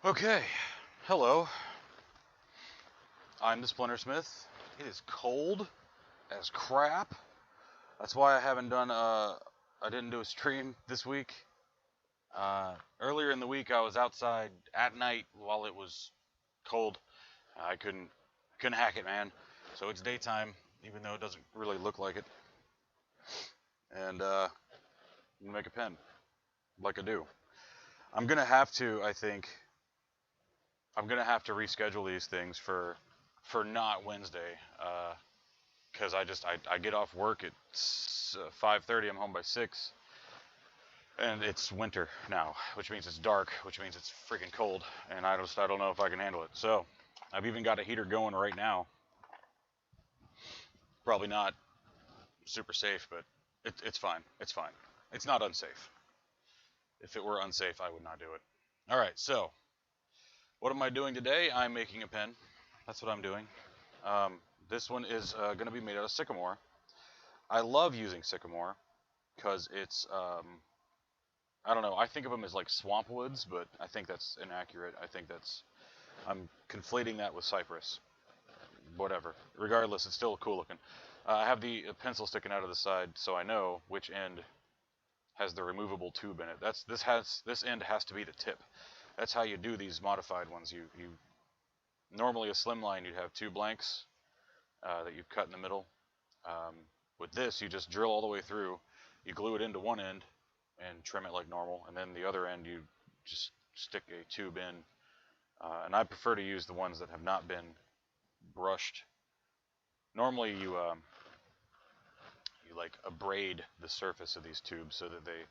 Okay, hello. I'm the Splintersmith. It is cold as crap. That's why I haven't done. I didn't do a stream this week. Earlier in the week, I was outside at night while it was cold. I couldn't hack it, man. So it's daytime, even though it doesn't really look like it. And I'm gonna make a pen, like I do. I'm gonna have to. I think I'm gonna have to reschedule these things for not Wednesday, because I get off work at 5:30. I'm home by 6, and it's winter now, which means it's dark, which means it's freaking cold, and I don't know if I can handle it. So I've even got a heater going right now. Probably not super safe, but it's fine. It's fine. It's not unsafe. If it were unsafe, I would not do it. All right, so what am I doing today? I'm making a pen. That's what I'm doing. This one is going to be made out of Sycamore. I love using Sycamore because it's, I don't know, I think of them as like swamp woods, but I think that's inaccurate. I'm conflating that with cypress. Whatever. Regardless, it's still cool looking. I have the pencil sticking out of the side, so I know which end has the removable tube in it. This end has to be the tip. That's how you do these modified ones. You normally a Slimline, you'd have two blanks that you cut in the middle. With this, you just drill all the way through. You glue it into one end and trim it like normal, and then the other end you just stick a tube in. And I prefer to use the ones that have not been brushed. Normally, you like abrade the surface of these tubes so that they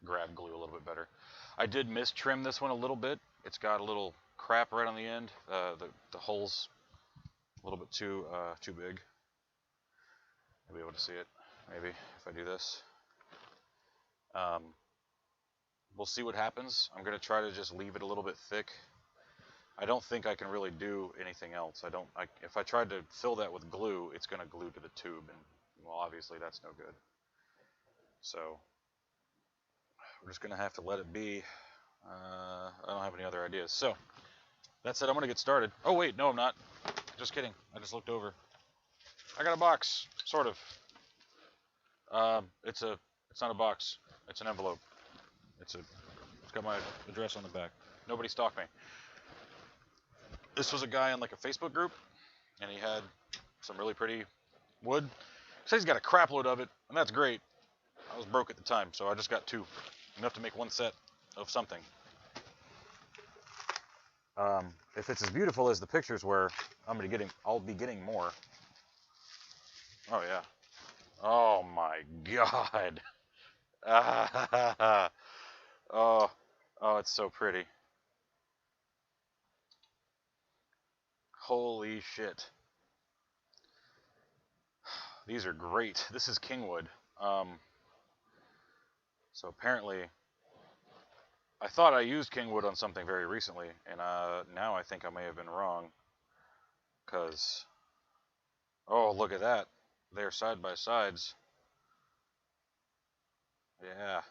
grab glue a little bit better. I did mistrim this one a little bit. It's got a little crap right on the end. The hole's a little bit too big. You'll be able to see it, maybe, if I do this. We'll see what happens. I'm going to try to just leave it a little bit thick. I don't think I can really do anything else. If I tried to fill that with glue, it's going to glue to the tube, and, well, obviously that's no good. So we're just going to have to let it be. I don't have any other ideas. So that's it. I'm going to get started. Oh, wait, no, I'm not. Just kidding. I just looked over. I got a box, sort of. It's not a box. It's an envelope. It's got my address on the back. Nobody stalked me. This was a guy in like a Facebook group, and he had some really pretty wood. He says he's got a crap load of it, and that's great. I was broke at the time, so I just got two, enough to make one set of something. If it's as beautiful as the pictures were, I'll be getting more. Oh yeah. Oh my God. Oh, it's so pretty. Holy shit. These are great. This is Kingwood. So apparently, I thought I used Kingwood on something very recently, and now I think I may have been wrong. Because, oh, look at that. They're side by sides. Yeah.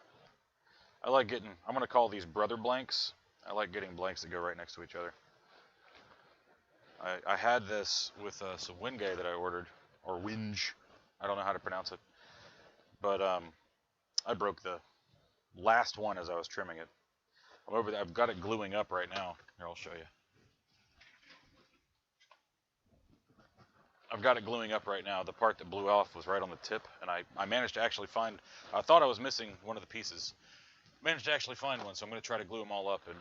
I'm going to call these brother blanks. I like getting blanks that go right next to each other. I had this with some Wingay that I ordered, or Winge. I don't know how to pronounce it. But I broke the last one as I was trimming it. I'm over there. I've got it gluing up right now. Here, I'll show you. I've got it gluing up right now. The part that blew off was right on the tip, and I managed to actually find. I thought I was missing one of the pieces. Managed to actually find one, so I'm going to try to glue them all up, and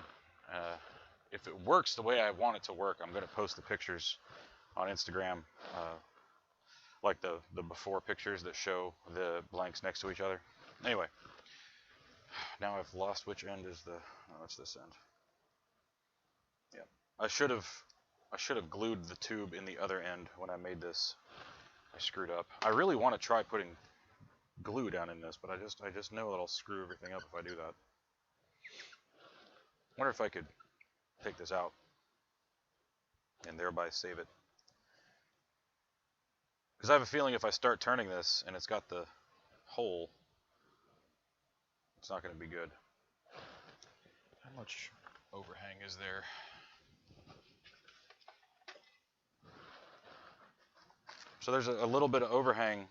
if it works the way I want it to work, I'm going to post the pictures on Instagram, like the before pictures that show the blanks next to each other. Anyway, now I've lost which end is it's this end. Yeah, I should have glued the tube in the other end when I made this. I screwed up. I really want to try putting glue down in this, but I just know that I'll screw everything up if I do that. I wonder if I could take this out and thereby save it. Because I have a feeling if I start turning this and it's got the hole, it's not going to be good. How much? overhang is there? So there's a little bit of overhang.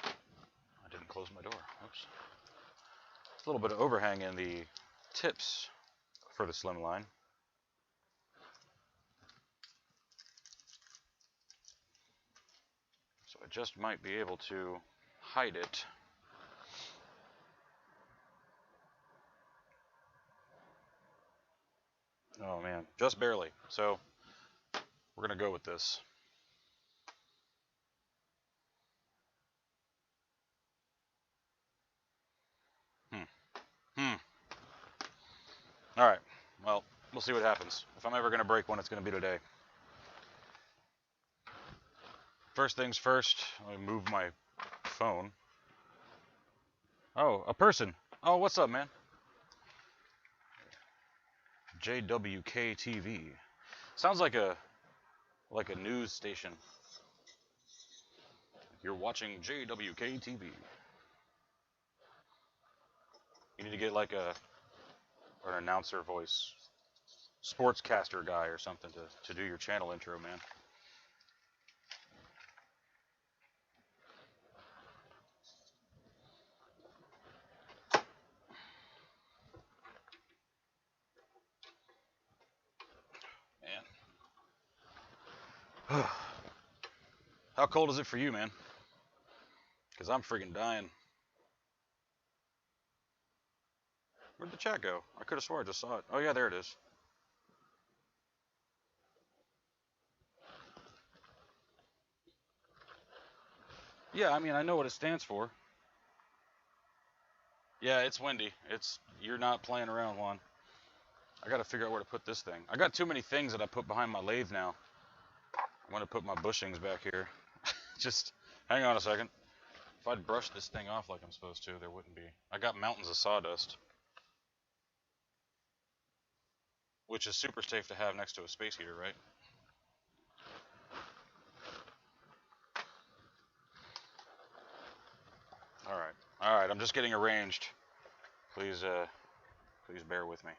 I didn't close my door. Oops. There's a little bit of overhang in the tips for the Slimline. So I just might be able to hide it. Oh man, just barely. So we're gonna go with this. All right. Well, we'll see what happens. If I'm ever gonna break one, it's gonna be today. First things first. Let me move my phone. Oh, a person. Oh, what's up, man? JWK TV. Sounds like a news station. You're watching JWK TV. You need to get like an announcer voice, sportscaster guy or something to do your channel intro, man. Man. How cold is it for you, man? Because I'm freaking dying. Where'd the chat go? I could have swore I just saw it. Oh yeah, there it is. Yeah, I mean, I know what it stands for. Yeah, it's windy. You're not playing around, Juan. I gotta figure out where to put this thing. I got too many things that I put behind my lathe now. I'm gonna put my bushings back here. Just hang on a second. If I'd brush this thing off like I'm supposed to, there wouldn't be. I got mountains of sawdust, which is super safe to have next to a space heater, right? All right. I'm just getting arranged. Please bear with me.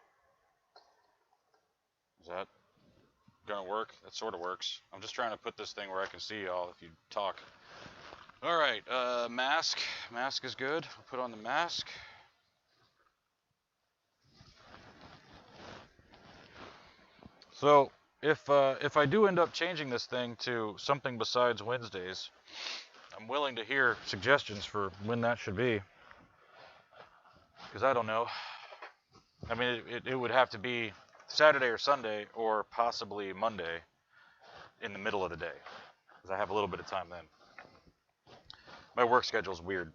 Is that gonna work? That sort of works. I'm just trying to put this thing where I can see y'all if you talk. All right, mask. Mask is good. I'll put on the mask. So if I do end up changing this thing to something besides Wednesdays, I'm willing to hear suggestions for when that should be. Because I don't know. I mean, it would have to be Saturday or Sunday, or possibly Monday in the middle of the day, because I have a little bit of time then. My work schedule's weird.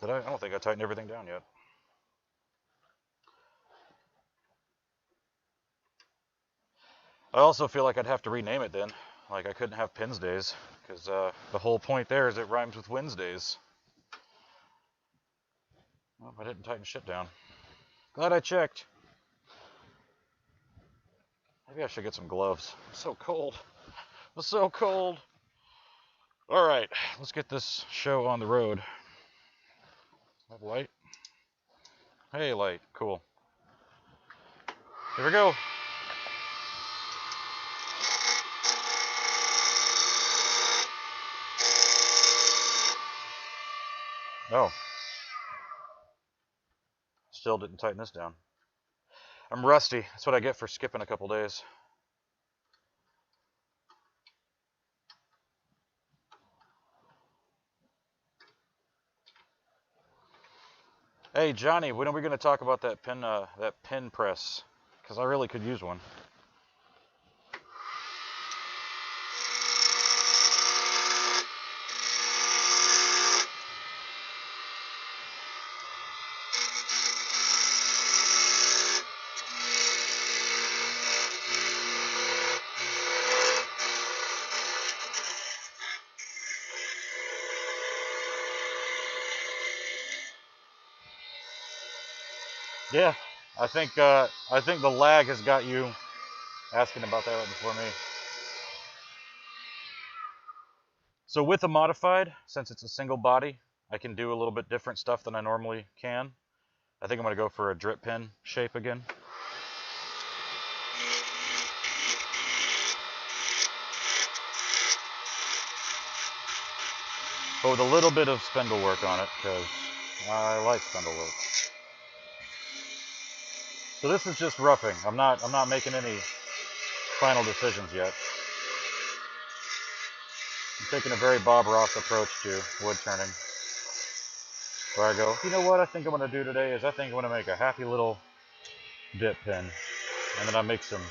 I don't think I tightened everything down yet. I also feel like I'd have to rename it then. Like I couldn't have Pensdays, because the whole point there is it rhymes with Wednesdays. Well, I didn't tighten shit down. Glad I checked. Maybe I should get some gloves. It's so cold. It's so cold. All right, let's get this show on the road. Have light? Hey, light. Cool. Here we go. Oh. Still didn't tighten this down. I'm rusty. That's what I get for skipping a couple days. Hey, Johnny, when are we going to talk about that pen press? Because I really could use one. Yeah, I think the lag has got you asking about that right before me. So with a modified, since it's a single body, I can do a little bit different stuff than I normally can. I think I'm going to go for a drip pin shape again. But with a little bit of spindle work on it, because I like spindle work. So this is just roughing. I'm not making any final decisions yet. I'm taking a very Bob Ross approach to wood turning. Where I go, you know what I think I'm going to do today is I think I'm going to make a happy little dip pin. And then I make some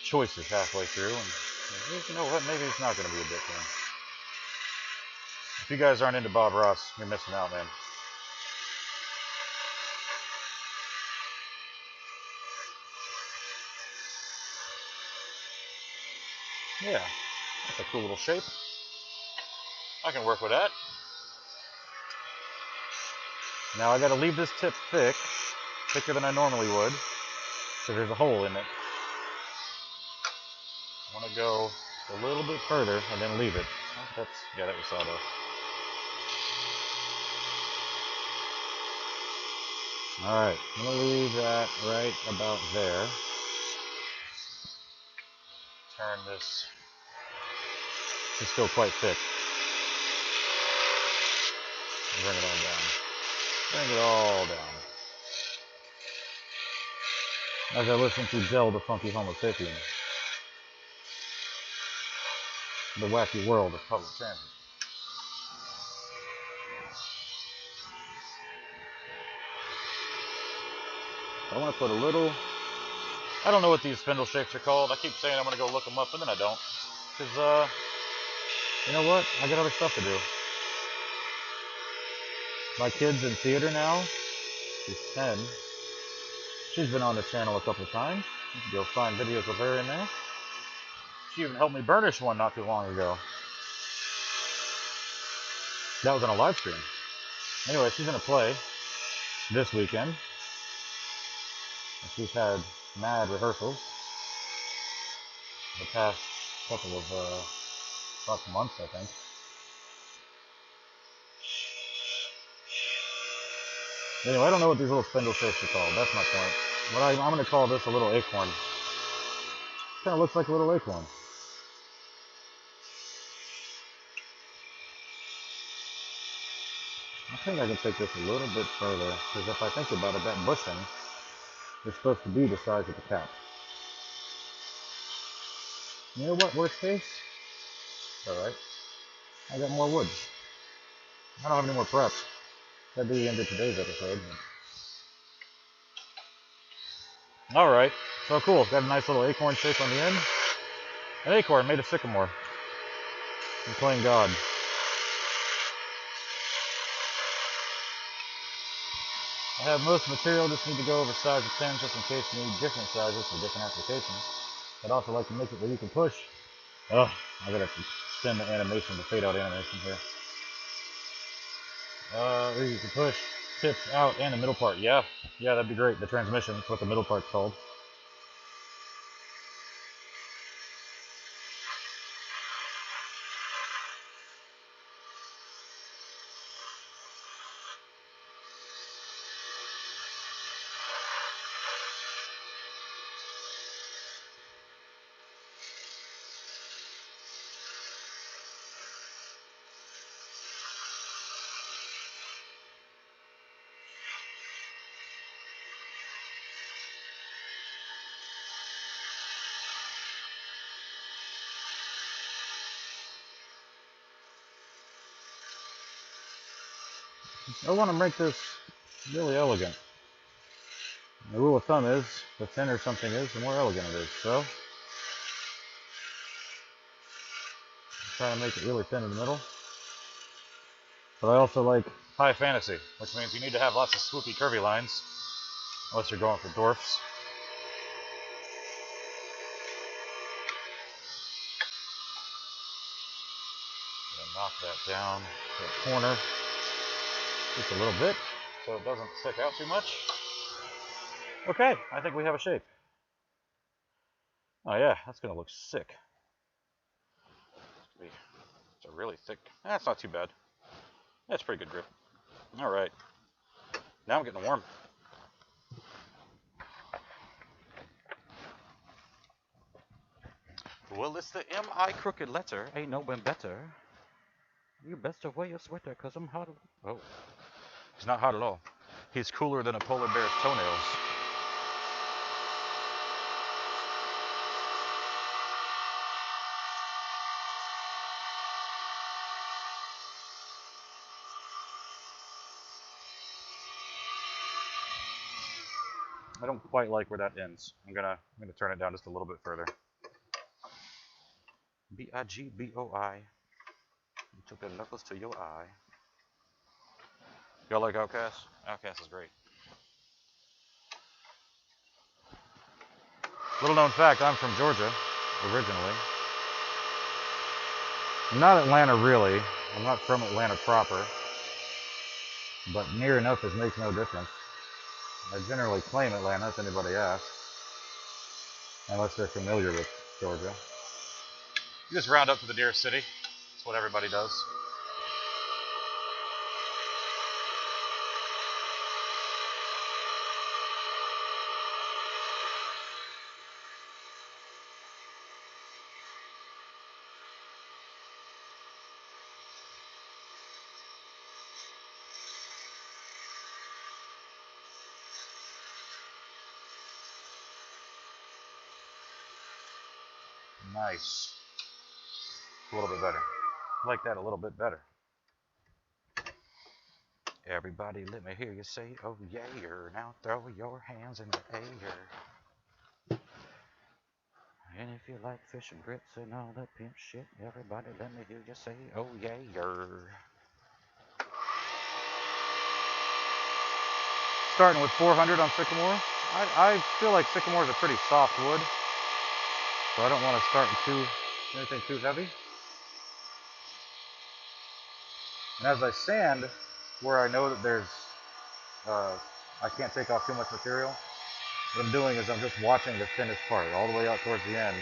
choices halfway through. And you know what, maybe it's not going to be a dip pin. If you guys aren't into Bob Ross, you're missing out, man. Yeah, that's a cool little shape. I can work with that. Now I got to leave this tip thicker than I normally would, because there's a hole in it. I want to go a little bit further and then leave it. Yeah, that was sawdust. Alright, I'm going to leave that right about there. Turn this. It's still quite thick. Bring it all down. Bring it all down. As I listen to Dell the Funky Homo Sapien. The wacky world of public transit. I want to put a little. I don't know what these spindle shapes are called. I keep saying I'm going to go look them up, and then I don't. Because, you know what? I got other stuff to do. My kid's in theater now. She's 10. She's been on the channel a couple of times. You can go find videos of her in there. She even helped me burnish one not too long ago. That was on a live stream. Anyway, she's in a play this weekend. She's had mad rehearsals the past couple of months, I think. Anyway, I don't know what these little spindle shapes are called. That's my point. But I'm going to call this a little acorn. Kind of looks like a little acorn. I think I can take this a little bit further, because if I think about it, that bushing is supposed to be the size of the cap. You know what, worst case? Alright. I got more wood. I don't have any more prep. That'd be the end of today's episode. Alright, so cool. Got a nice little acorn shape on the end. An acorn made of sycamore. I'm playing God. I have most material, just need to go over size of 10 just in case you need different sizes for different applications. I'd also like to make it where you can push. Oh, I gotta extend the animation, the fade out animation here. Where you can push tips out and the middle part. Yeah, that'd be great. The transmission, that's what the middle part's called. I want to make this really elegant. The rule of thumb is, the thinner something is, the more elegant it is. So, I'm trying to make it really thin in the middle. But I also like high fantasy, which means you need to have lots of swoopy, curvy lines, unless you're going for dwarfs. Knock that down to the corner just a little bit so it doesn't stick out too much. Okay, I think we have a shape. Oh yeah, that's gonna look sick. It's a really thick. That's not too bad. That's pretty good grip. All right. Now I'm getting warm. Well, it's the M.I. crooked letter. Ain't no one better. You best to wear your sweater, cause I'm hot. Oh. He's not hot at all. He's cooler than a polar bear's toenails. I don't quite like where that ends. I'm gonna turn it down just a little bit further. B-I-G-B-O-I. You took the knuckles to your eye. Y'all like Outkast? Outkast is great. Little known fact, I'm from Georgia, originally. I'm not Atlanta really. I'm not from Atlanta proper. But near enough makes no difference. I generally claim Atlanta if anybody asks. Unless they're familiar with Georgia. You just round up to the nearest city. That's what everybody does. Nice. A little bit better. I like that a little bit better. Everybody, let me hear you say, oh yeah, now throw your hands in the air. And if you like fish and grits and all that pimp shit, everybody, let me hear you say, oh yeah. Starting with 400 on Sycamore. I feel like Sycamore is a pretty soft wood, so I don't want to start anything too heavy. And as I sand, where I know that there's, I can't take off too much material, what I'm doing is I'm just watching the thinnest part all the way out towards the end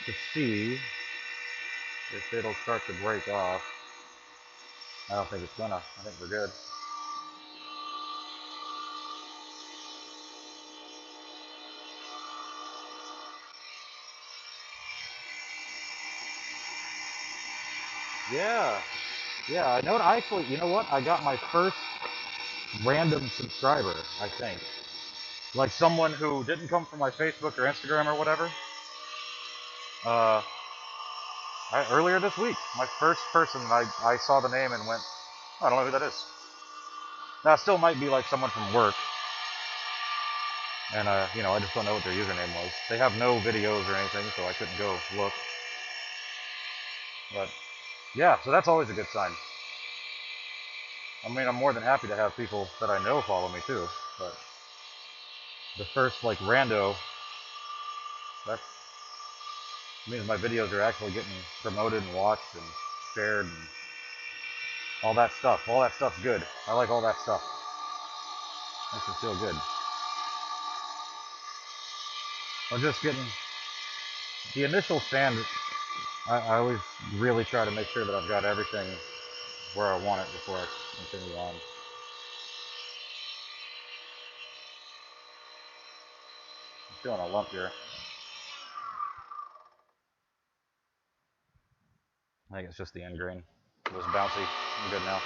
to see if it'll start to break off. I don't think it's gonna. I think we're good. Yeah, I know. Actually, you know what? I got my first random subscriber, I think. Like someone who didn't come from my Facebook or Instagram or whatever. Earlier this week, my first person, I saw the name and went, oh, I don't know who that is. Now, it still might be like someone from work. And, I just don't know what their username was. They have no videos or anything, so I couldn't go look. But, yeah, so that's always a good sign. I mean, I'm more than happy to have people that I know follow me too, but the first, like, rando, that means my videos are actually getting promoted and watched and shared and all that stuff. All that stuff's good. I like all that stuff. Makes me feel good. I'm just getting the initial sand. I always really try to make sure that I've got everything where I want it before I continue on. I'm feeling a lump here. I think it's just the end grain. It was bouncy. I'm good now.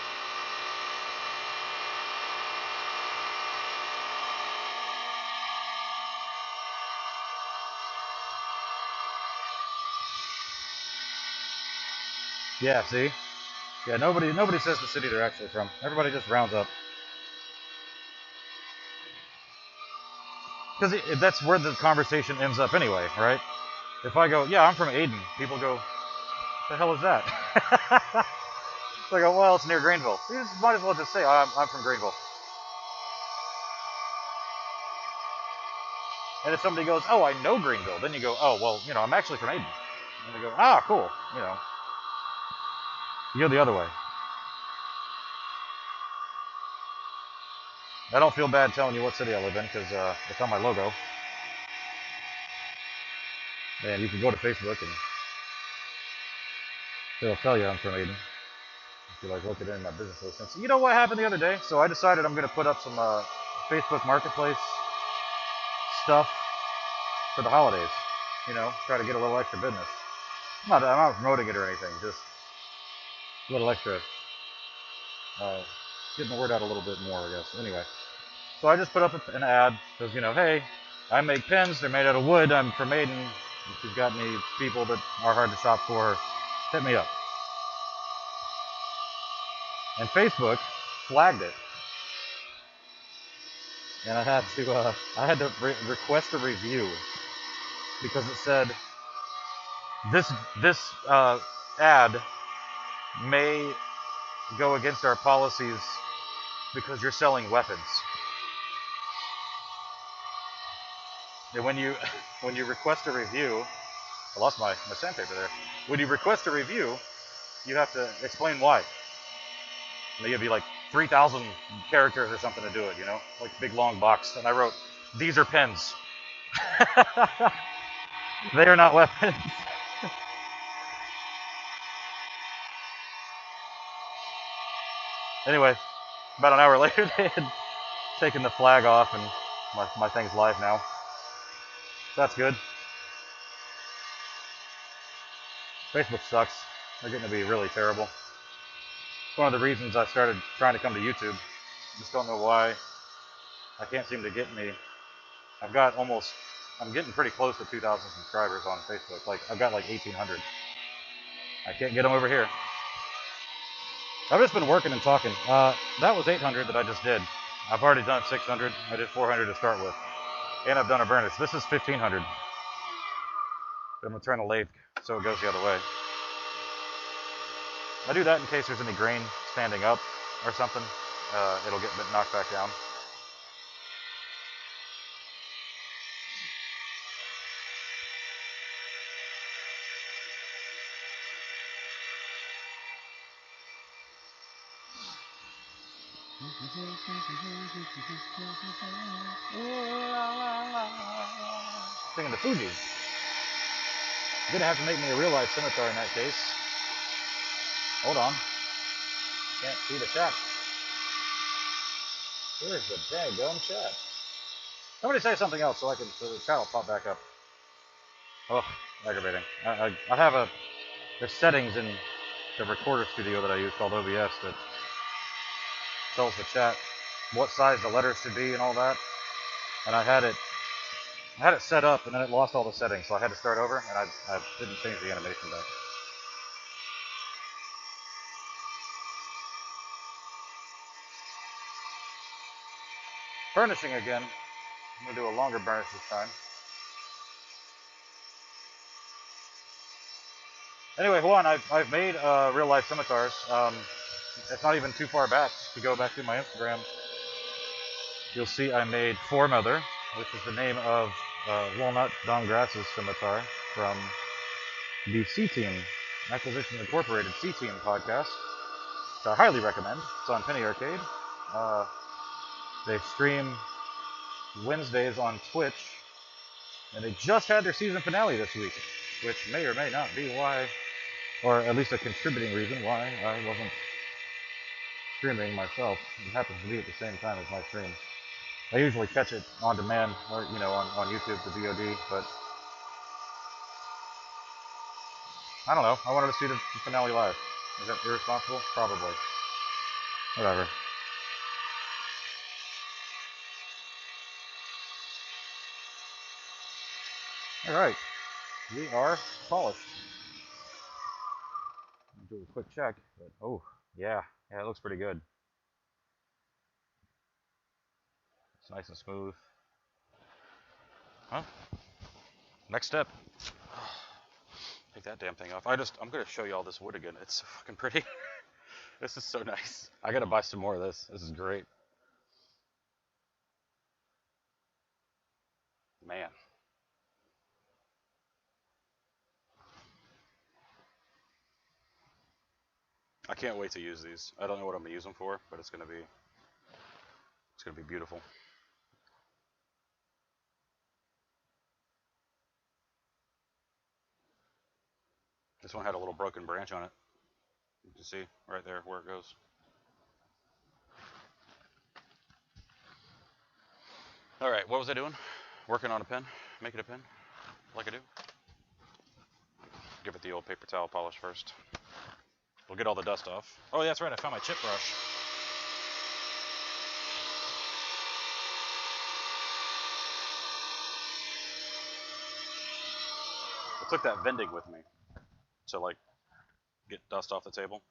Yeah, see? Yeah, nobody says the city they're actually from. Everybody just rounds up. Because that's where the conversation ends up anyway, right? If I go, yeah, I'm from Aden, people go, the hell is that? So I go, well, it's near Greenville. You might as well just say, I'm from Greenville. And if somebody goes, oh, I know Greenville, then you go, oh, well, I'm actually from Aden. And they go, ah, cool, You go the other way. I don't feel bad telling you what city I live in because it's on my logo. And you can go to Facebook and it'll tell you I'm from Aden. If you like look at it in my business listings. You know what happened the other day? So I decided I'm going to put up some Facebook Marketplace stuff for the holidays. You know, try to get a little extra business. I'm not promoting it or anything. Just a little extra, getting the word out a little bit more, I guess. Anyway, so I just put up an ad because, you know, hey, I make pens. They're made out of wood. I'm from Maiden. If you've got any people that are hard to shop for, hit me up. And Facebook flagged it, and I had to request a review because it said this ad may go against our policies because you're selling weapons. And when you request a review, I lost my sandpaper there. When you request a review, you have to explain why. They give you like 3,000 characters or something to do it, you know, like big long box. And I wrote, "These are pens. They are not weapons." Anyway, about an hour later, they had taken the flag off, and my thing's live now. So that's good. Facebook sucks. They're getting to be really terrible. It's one of the reasons I started trying to come to YouTube. Just don't know why. I can't seem to get any. I'm getting pretty close to 2,000 subscribers on Facebook. Like, I've got like 1,800. I can't get them over here. I've just been working and talking. That was 800 that I just did. I've already done 600. I did 400 to start with. And I've done a burnish. This is 1,500. I'm going to turn the lathe so it goes the other way. I do that in case there's any grain standing up or something. It'll get knocked back down. Singing the Fuji. You're gonna have to make me a real life scimitar in that case. Hold on. Can't see the chat. Where's the daggum chat? Somebody say something else so the chat will pop back up. Oh, aggravating. I have there's settings in the recorder studio that I use called OBS that tells the chat what size the letters should be and all that. And I had it set up, and then it lost all the settings, so I had to start over, and I didn't change the animation back. Burnishing again. I'm going to do a longer burnish this time. Anyway, hold on. I've made real-life scimitars. It's not even too far back. If you go back to my Instagram, you'll see I made Foremother, which is the name of Walnut Don Grass's scimitar from the C-Team, Acquisition Incorporated C-Team podcast, which I highly recommend. It's on Penny Arcade. They stream Wednesdays on Twitch, and they just had their season finale this week, which may or may not be why, or at least a contributing reason why I wasn't streaming myself. It happens to be at the same time as my stream. I usually catch it on demand, or on YouTube, the VOD, but I don't know. I wanted to see the finale live. Is that irresponsible? Probably. Whatever. Alright. We are polished. I'll do a quick check, but oh, yeah, it looks pretty good. It's nice and smooth. Huh? Next step. Take that damn thing off. I'm gonna show you all this wood again. It's so fucking pretty. This is so nice. I gotta buy some more of this. This is great. Man. I can't wait to use these. I don't know what I'm gonna use them for, but it's gonna be beautiful. This one had a little broken branch on it. You can see right there where it goes. All right, what was I doing? Working on a pen, making a pen, like I do. Give it the old paper towel polish first. We'll get all the dust off. Oh, yeah, that's right, I found my chip brush. I took that vending with me to like get dust off the table,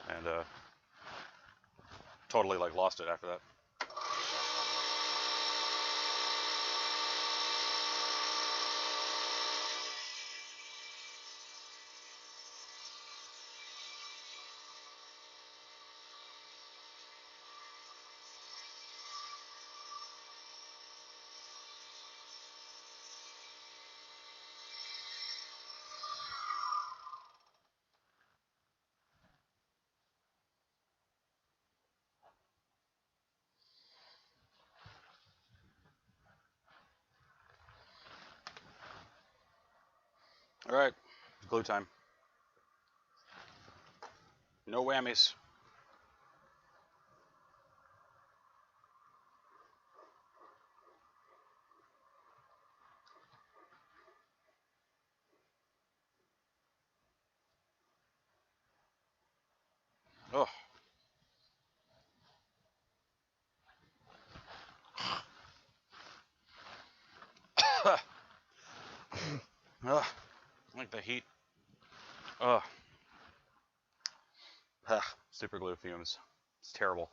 and totally like lost it after that. All right, glue time. No whammies. Oh. Ugh. I like the heat. Ugh. Super glue fumes. It's terrible.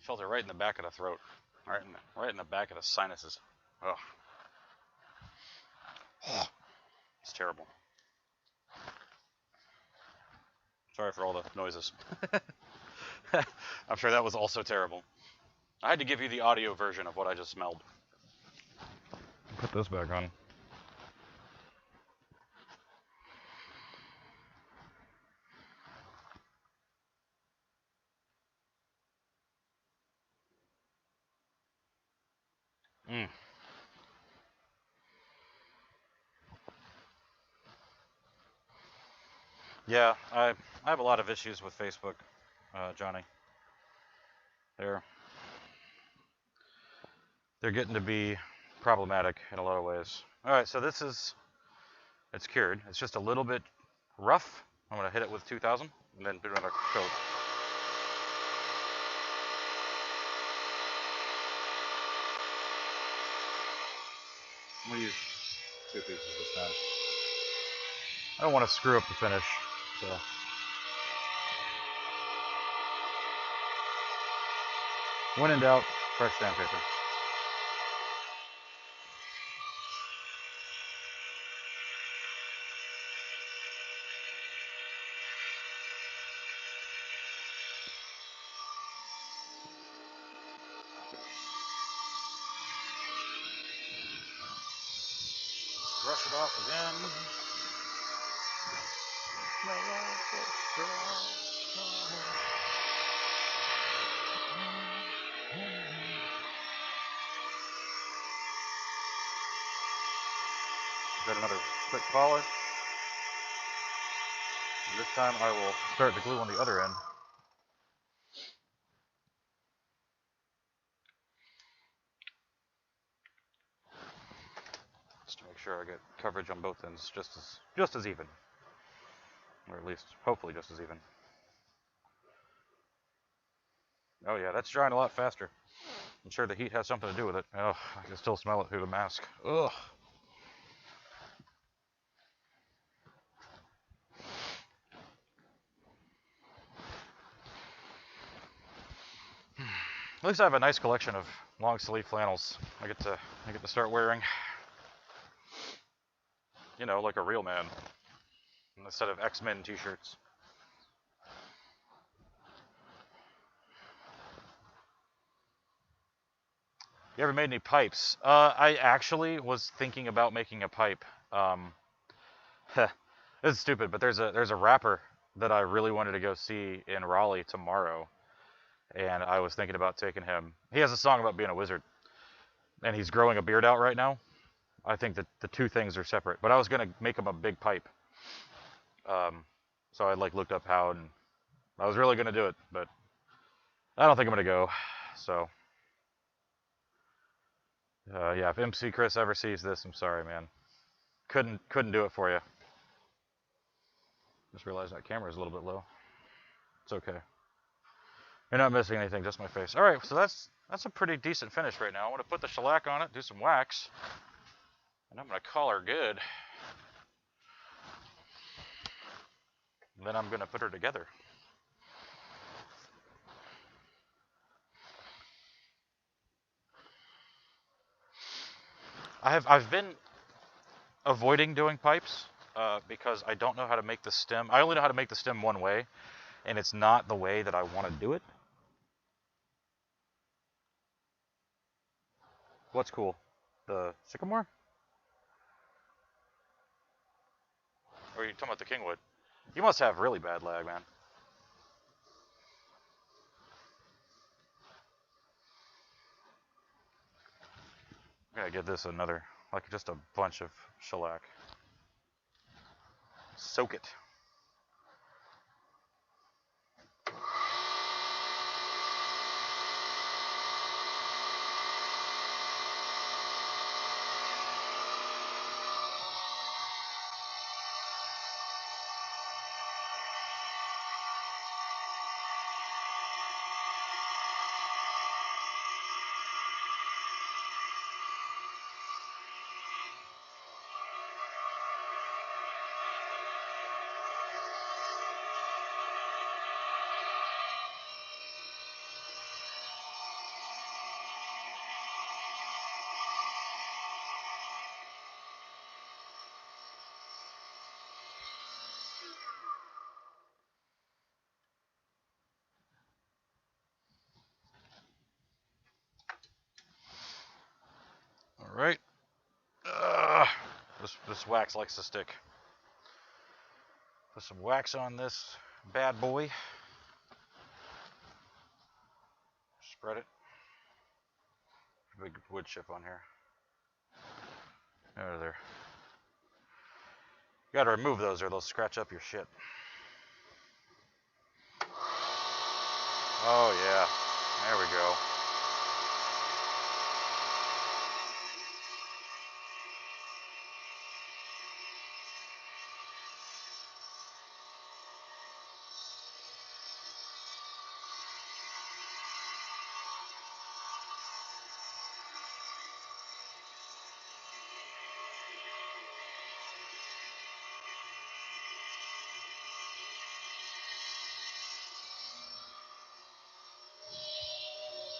Felt it right in the back of the throat. Right in the back of the sinuses. Ugh. It's terrible. Sorry for all the noises. I'm sure that was also terrible. I had to give you the audio version of what I just smelled. Put this back on. Mm. Yeah, I have a lot of issues with Facebook, Johnny. They're getting to be problematic in a lot of ways. All right, so it's cured. It's just a little bit rough. I'm gonna hit it with 2000 and then put another coat. I'm gonna use 2 pieces this time. I don't want to screw up the finish, so. When in doubt, fresh sandpaper. Brush it off again. Got another quick polish. And this time I will start the glue on the other end. Just to make sure I get coverage on both ends just as even. Or at least hopefully just as even. Oh yeah, that's drying a lot faster. I'm sure the heat has something to do with it. Oh, I can still smell it through the mask. Ugh. At least I have a nice collection of long sleeve flannels. I get to start wearing. You know, like a real man, instead of X-Men t-shirts. You ever made any pipes? I actually was thinking about making a pipe. It's stupid, but there's a rapper that I really wanted to go see in Raleigh tomorrow, and I was thinking about taking him. He has a song about being a wizard, and he's growing a beard out right now. I think that the two things are separate. But I was gonna make them a big pipe. So I like looked up how, and I was really gonna do it, but I don't think I'm gonna go. So yeah, if MC Chris ever sees this, I'm sorry, man. Couldn't do it for you. Just realized that camera is a little bit low. It's okay. You're not missing anything, just my face. All right, so that's a pretty decent finish right now. I want to put the shellac on it, do some wax, and I'm gonna call her good. And then I'm gonna put her together. I've been avoiding doing pipes because I don't know how to make the stem. I only know how to make the stem one way, and it's not the way that I want to do it. What's cool? The Sycamore? Or are you talking about the Kingwood? You must have really bad lag, man. I'm gonna give this another, like just a bunch of shellac. Soak it. All right. This wax likes to stick. Put some wax on this bad boy. Spread it. Big wood chip on here. There. You gotta remove those or they'll scratch up your shit. Oh yeah. There we go.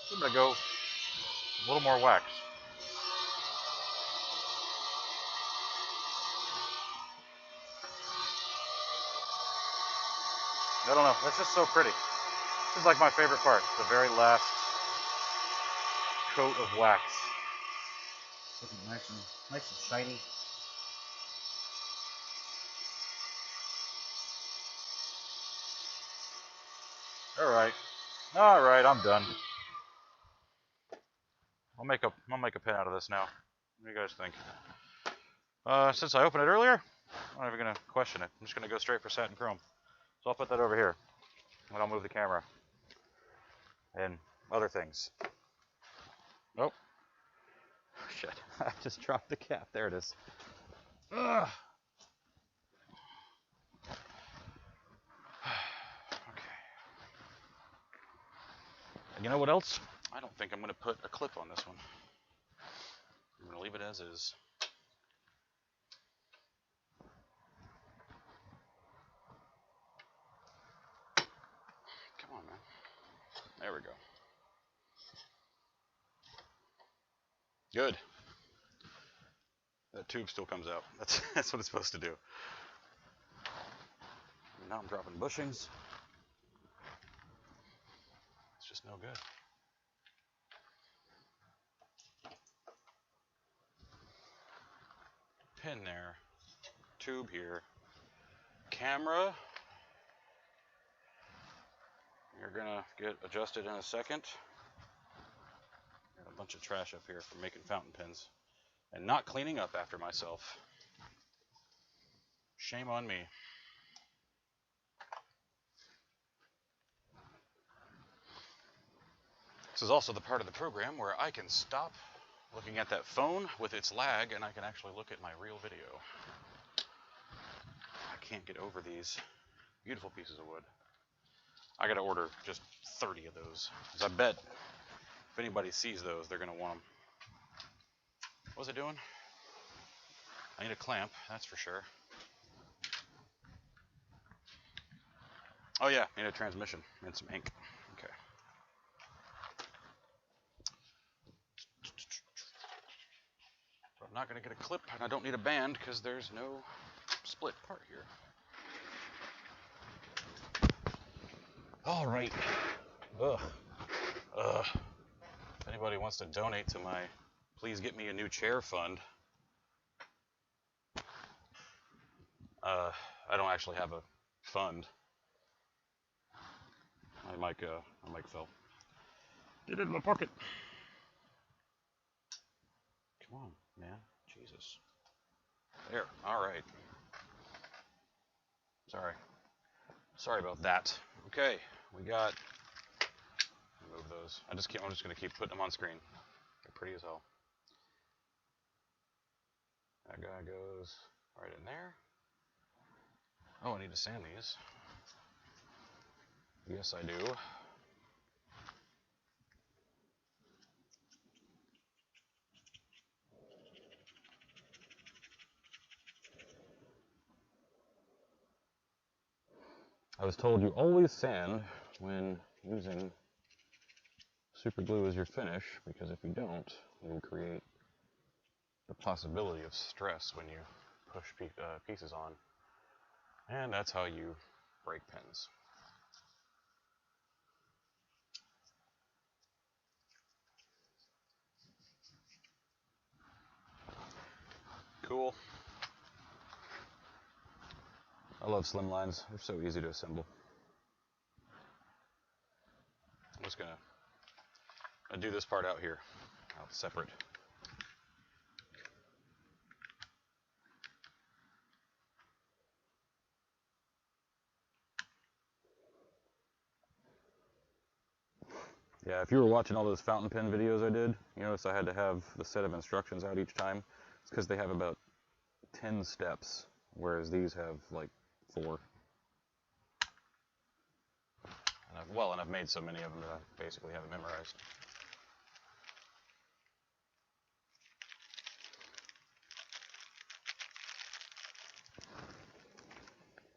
I'm gonna go a little more wax. I don't know, that's just so pretty. This is like my favorite part, the very last coat of wax. Looking nice and shiny. All right, I'm done. I'll make a pen out of this now. What do you guys think? Since I opened it earlier, I'm not even gonna question it. I'm just gonna go straight for satin chrome. So I'll put that over here, and I'll move the camera and other things. Nope. Shit! I just dropped the cap. There it is. Ugh. Okay. And you know what else? I don't think I'm gonna put a clip on this one. I'm gonna leave it as is. Come on, man. There we go. Good. That tube still comes out. That's what it's supposed to do. And now I'm dropping bushings. It's just no good. Pin there. Tube here. Camera. You're gonna get adjusted in a second. Got a bunch of trash up here for making fountain pens. and not cleaning up after myself. Shame on me. This is also the part of the program where I can stop looking at that phone with its lag and I can actually look at my real video. I can't get over these beautiful pieces of wood. I gotta order just 30 of those, because I bet if anybody sees those, they're gonna want them. What was I doing? I need a clamp, that's for sure. Oh yeah, I need a transmission and some ink. Okay. But I'm not gonna get a clip, and I don't need a band because there's no split part here. All right. Ugh. If anybody wants to donate to my Please Get Me a New Chair fund, I don't actually have a fund. My mic fell. Get it in my pocket. Come on, man. Jesus. There. All right. Sorry about that. Okay, we got. Move those. I'm just gonna keep putting them on screen. They're pretty as hell. That guy goes right in there. Oh, I need to sand these. Yes, I do. I was told you always sand when using super glue as your finish, because if you don't, you create the possibility of stress when you push pieces on, and that's how you break pins. Cool. I love Slimlines. They're so easy to assemble. I'm just gonna do this part out here, out separate. Yeah, if you were watching all those fountain pen videos I did, you notice I had to have the set of instructions out each time. It's because they have about 10 steps, whereas these have like 4. And I've made so many of them that I basically have it memorized.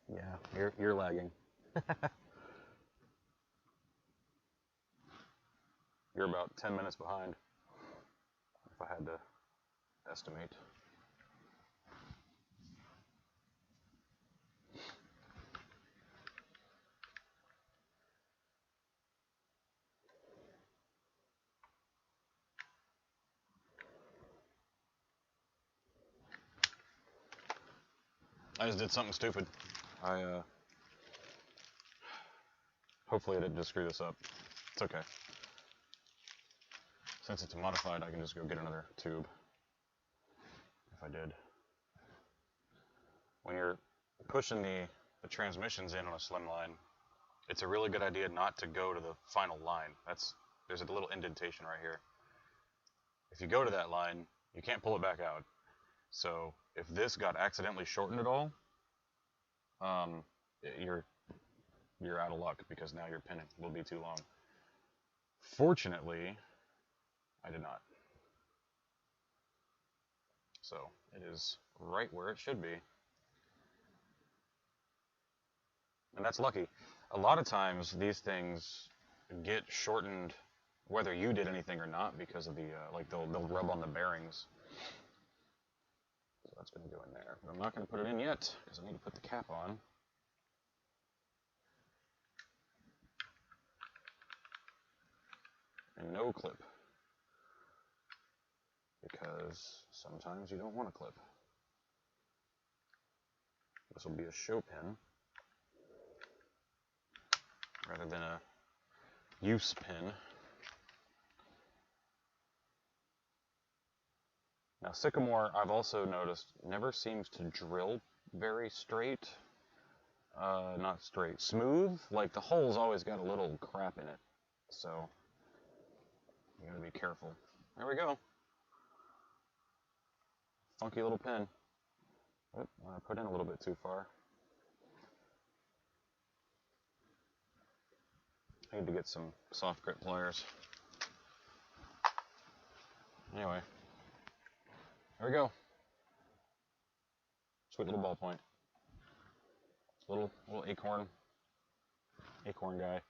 Yeah, you're lagging. You're about 10 minutes behind, if I had to estimate. I just did something stupid. Hopefully I didn't just screw this up. It's okay. Since it's modified, I can just go get another tube. If I did. When you're pushing the transmissions in on a Slimline, it's a really good idea not to go to the final line. There's a little indentation right here. If you go to that line, you can't pull it back out. So if this got accidentally shortened at all, you're out of luck, because now your pin will be too long. Fortunately, I did not. So it is right where it should be. And that's lucky. A lot of times these things get shortened whether you did anything or not, because of the they'll rub on the bearings. So that's going to go in there. But I'm not going to put it in yet because I need to put the cap on. And no clip, because sometimes you don't want a clip. This will be a show pin rather than a use pin. Now, Sycamore, I've also noticed, never seems to drill very straight. Not straight, smooth. Like, the hole's always got a little crap in it. So, you gotta be careful. There we go. Funky little pin. Oop, I put in a little bit too far. I need to get some soft grit pliers. Anyway, there we go. Sweet little ballpoint. Little acorn guy.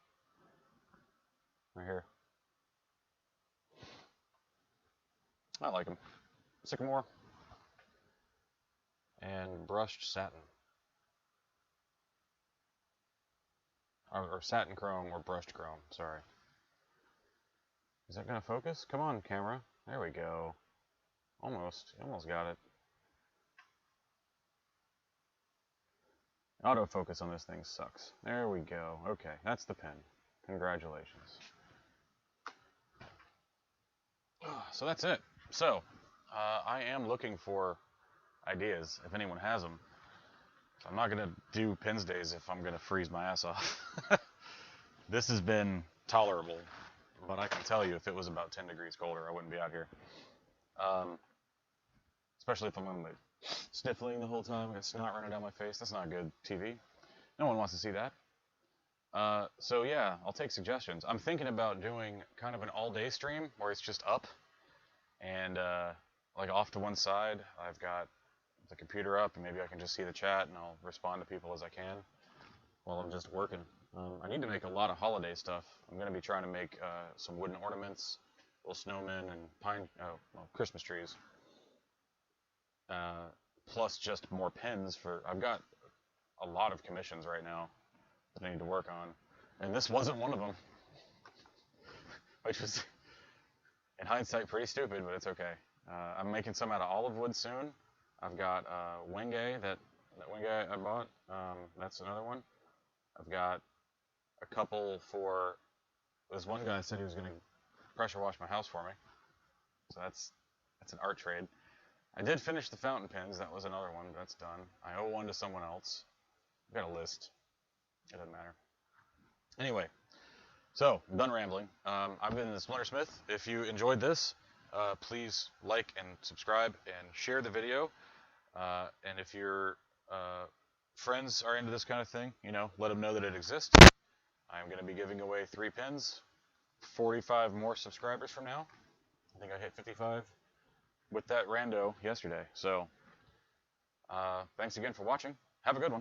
Right here. I like him. Sycamore. And brushed satin. Or satin chrome or brushed chrome, sorry. Is that gonna focus? Come on, camera. There we go. Almost. You almost got it. Autofocus on this thing sucks. There we go. Okay, that's the pen. Congratulations. So that's it. So, I am looking for ideas, if anyone has them. So I'm not going to do Pensdays if I'm going to freeze my ass off. This has been tolerable, but I can tell you if it was about 10 degrees colder, I wouldn't be out here. Especially if I'm going to be sniffling the whole time, got snot running down my face. That's not good TV. No one wants to see that. So yeah, I'll take suggestions. I'm thinking about doing kind of an all-day stream where it's just up and like off to one side. I've got the computer up and maybe I can just see the chat and I'll respond to people as I can while I'm just working. I need to make a lot of holiday stuff. I'm going to be trying to make some wooden ornaments, little snowmen and Christmas trees. Plus just more pens for, I've got a lot of commissions right now that I need to work on. And this wasn't one of them. Which was, in hindsight, pretty stupid, but it's okay. I'm making some out of olive wood soon. I've got Wenge, that Wenge I bought. That's another one. I've got a couple for, this one guy said he was going to pressure wash my house for me. So that's an art trade. I did finish the fountain pens. That was another one. That's done. I owe one to someone else. I've got a list. It doesn't matter. Anyway, so I'm done rambling. I've been the Splintersmith. If you enjoyed this, please like and subscribe and share the video. And if your friends are into this kind of thing, you know, let them know that it exists. I'm going to be giving away 3 pins, 45 more subscribers from now. I think I hit 55 with that rando yesterday. So, thanks again for watching. Have a good one.